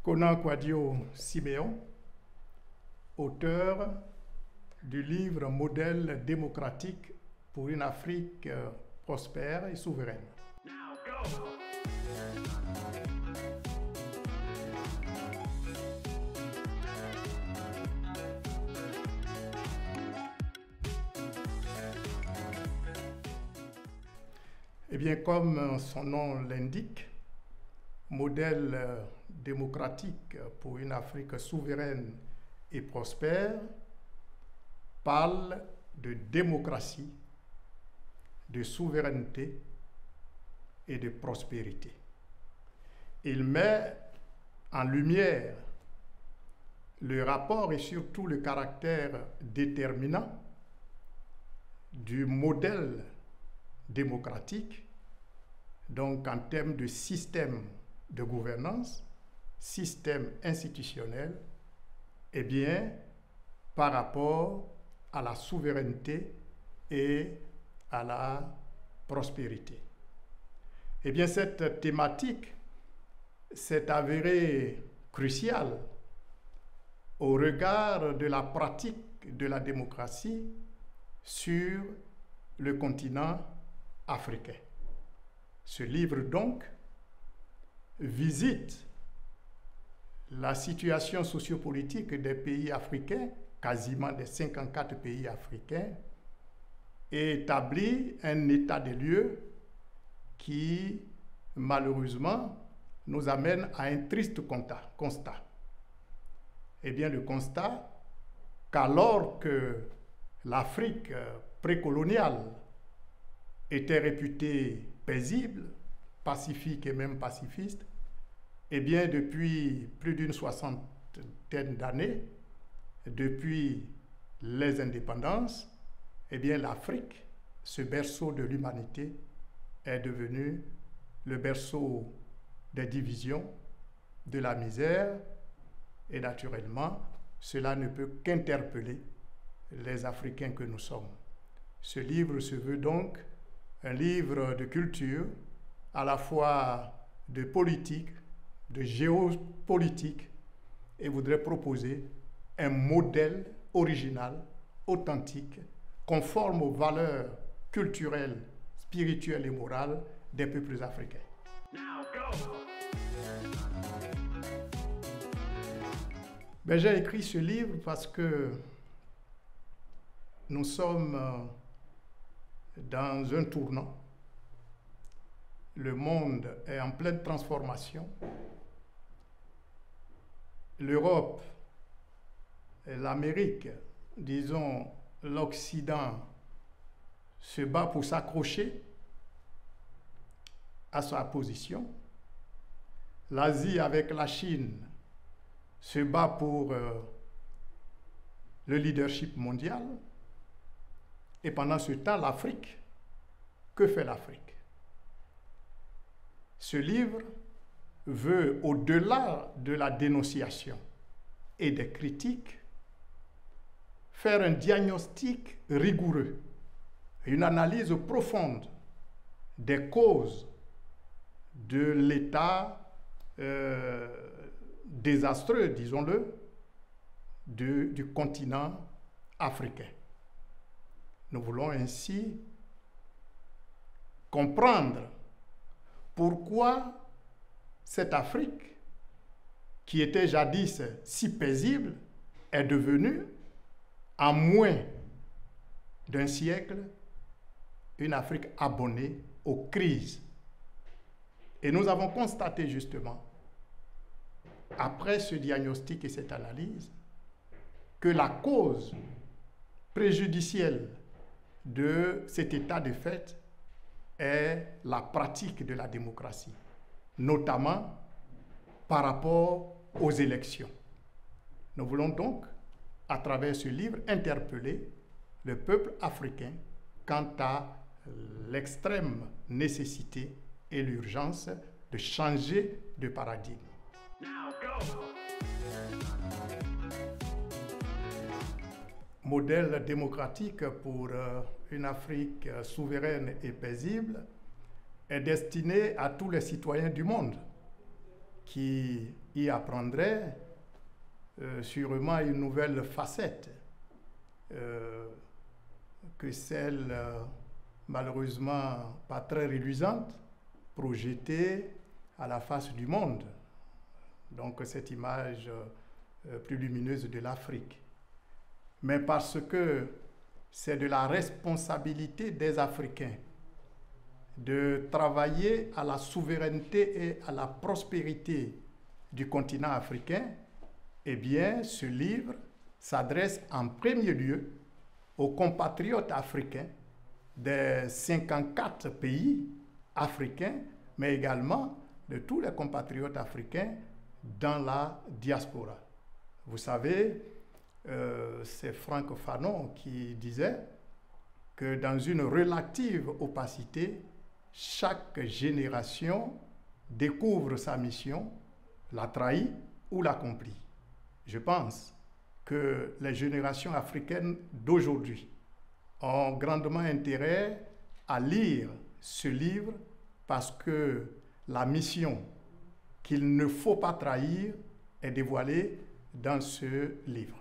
Konan Kwadwo Siméon, auteur du livre Modèle démocratique pour une Afrique prospère et souveraine. Eh bien, comme son nom l'indique, modèle démocratique pour une Afrique souveraine et prospère, parle de démocratie, de souveraineté et de prospérité. Il met en lumière le rapport et surtout le caractère déterminant du modèle démocratique, donc en termes de système de gouvernance, système institutionnel, et bien par rapport à la souveraineté et à la prospérité. Eh bien, cette thématique s'est avérée cruciale au regard de la pratique de la démocratie sur le continent africain. Ce livre, donc, visite la situation sociopolitique des pays africains, quasiment des 54 pays africains, et établit un état des lieux qui, malheureusement, nous amène à un triste constat. Eh bien, le constat qu'alors que l'Afrique précoloniale était réputée paisible, pacifique et même pacifiste, eh bien, depuis plus d'une soixantaine d'années, depuis les indépendances, eh bien, l'Afrique, ce berceau de l'humanité, est devenu le berceau des divisions, de la misère, et naturellement, cela ne peut qu'interpeller les Africains que nous sommes. Ce livre se veut donc un livre de culture, à la fois de politique, de géopolitique, et voudrait proposer un modèle original, authentique, conforme aux valeurs culturelles, spirituelles et morales des peuples africains. J'ai écrit ce livre parce que nous sommes dans un tournant. Le monde est en pleine transformation. L'Europe, l'Amérique, disons l'Occident, se bat pour s'accrocher à sa position. L'Asie avec la Chine se bat pour le leadership mondial. Et pendant ce temps, l'Afrique, que fait l'Afrique? Ce livre veut, au-delà de la dénonciation et des critiques, faire un diagnostic rigoureux, une analyse profonde des causes de l'état désastreux, disons-le, du continent africain. Nous voulons ainsi comprendre pourquoi cette Afrique, qui était jadis si paisible, est devenue, en moins d'un siècle, une Afrique abonnée aux crises. Et nous avons constaté justement, après ce diagnostic et cette analyse, que la cause préjudicielle de cet état de fait est la pratique de la démocratie, notamment par rapport aux élections. Nous voulons donc, à travers ce livre, interpeller le peuple africain quant à l'extrême nécessité et l'urgence de changer de paradigme. Modèle démocratique pour une Afrique souveraine et paisible. est destiné à tous les citoyens du monde qui y apprendraient sûrement une nouvelle facette que celle, malheureusement pas très reluisante, projetée à la face du monde. Donc cette image plus lumineuse de l'Afrique. Mais parce que c'est de la responsabilité des Africains de travailler à la souveraineté et à la prospérité du continent africain, eh bien, ce livre s'adresse en premier lieu aux compatriotes africains des 54 pays africains, mais également de tous les compatriotes africains dans la diaspora. Vous savez, c'est Franck Fanon qui disait que dans une relative opacité, chaque génération découvre sa mission, la trahit ou l'accomplit. Je pense que les générations africaines d'aujourd'hui ont grandement intérêt à lire ce livre parce que la mission qu'il ne faut pas trahir est dévoilée dans ce livre.